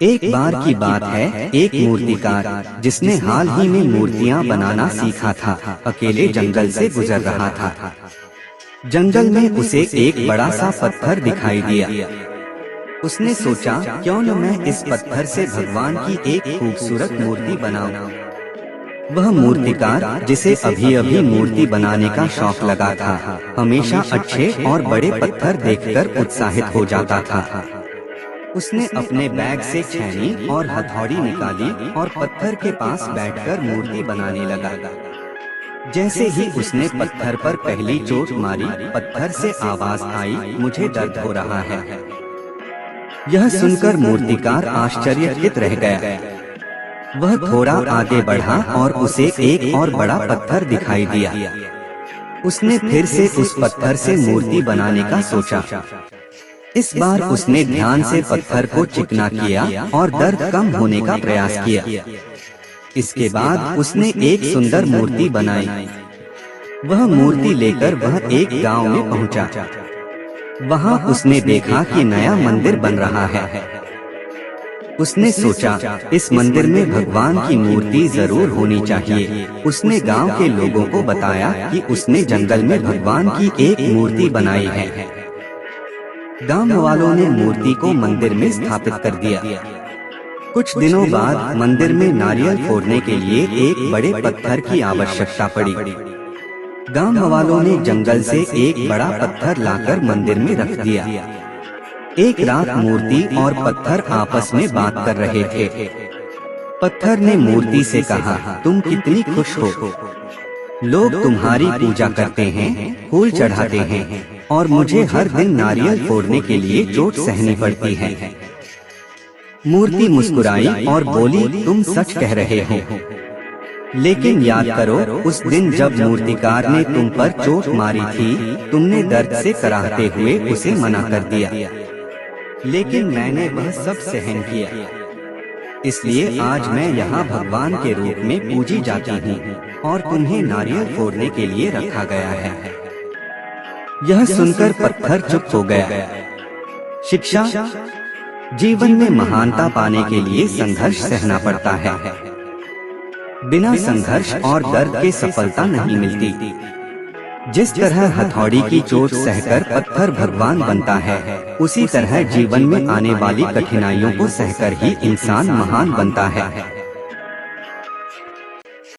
एक बार की बात है, एक मूर्तिकार जिसने हाल ही में मूर्तियां बनाना सीखा था, अकेले जंगल से गुजर रहा था। जंगल में उसे एक बड़ा सा पत्थर दिखाई दिया। उसने सोचा, क्यों न मैं इस पत्थर से भगवान की एक खूबसूरत मूर्ति बनाऊं। वह मूर्तिकार, जिसे अभी अभी मूर्ति बनाने का शौक लगा था, हमेशा अच्छे और बड़े पत्थर देखकर उत्साहित हो जाता था। उसने अपने बैग से छेनी और हथौड़ी निकाली और पत्थर के पास बैठकर मूर्ति बनाने लगा। जैसे ही उसने पत्थर पर पहली चोट मारी, पत्थर से आवाज आई, मुझे दर्द हो रहा है। यह सुनकर मूर्तिकार आश्चर्यचकित रह गया। वह थोड़ा आगे बढ़ा और उसे एक और बड़ा पत्थर दिखाई दिया। उसने फिर से उस पत्थर से मूर्ति बनाने का सोचा। इस बार उसने ध्यान से पत्थर को चिकना किया और दर्द कम होने का प्रयास किया। इसके बाद उसने एक सुंदर मूर्ति बनाई। वह मूर्ति लेकर वह एक गांव में पहुंचा। वहां उसने देखा कि नया मंदिर बन रहा है। उसने सोचा, इस मंदिर में भगवान की मूर्ति जरूर होनी चाहिए। उसने गांव के लोगों को बताया कि उसने जंगल में भगवान की एक मूर्ति बनाई है। गांव वालों ने मूर्ति को मंदिर में स्थापित कर दिया। कुछ दिनों बाद मंदिर में नारियल फोड़ने के लिए एक बड़े पत्थर की आवश्यकता पड़ी। गांव वालों ने जंगल से एक बड़ा पत्थर लाकर मंदिर में रख दिया। एक रात मूर्ति और पत्थर आपस में बात कर रहे थे। पत्थर ने मूर्ति से कहा, तुम कितनी खुश हो। लोग तुम्हारी पूजा करते हैं, फूल चढ़ाते हैं और मुझे हर दिन नारियल फोड़ने के लिए चोट सहनी पड़ती है। मूर्ति मुस्कुराई और बोली, तुम सच कह रहे हो। लेकिन याद करो, उस दिन जब मूर्तिकार ने तुम पर चोट मारी थी, तुमने दर्द से कराहते हुए उसे मना कर दिया। लेकिन मैंने वह सब सहन किया। इसलिए आज मैं यहाँ भगवान के रूप में पूजी जाती हूँ और तुम्हें नारियल फोड़ने के लिए रखा गया है। यह सुनकर पत्थर चुप हो गया। शिक्षा, जीवन में महानता पाने के लिए संघर्ष सहना पड़ता है। बिना संघर्ष और दर्द के सफलता नहीं मिलती। जिस तरह हथौड़ी की चोट सहकर पत्थर भगवान बनता है, उसी तरह जीवन में आने वाली कठिनाइयों को सहकर ही इंसान महान बनता है।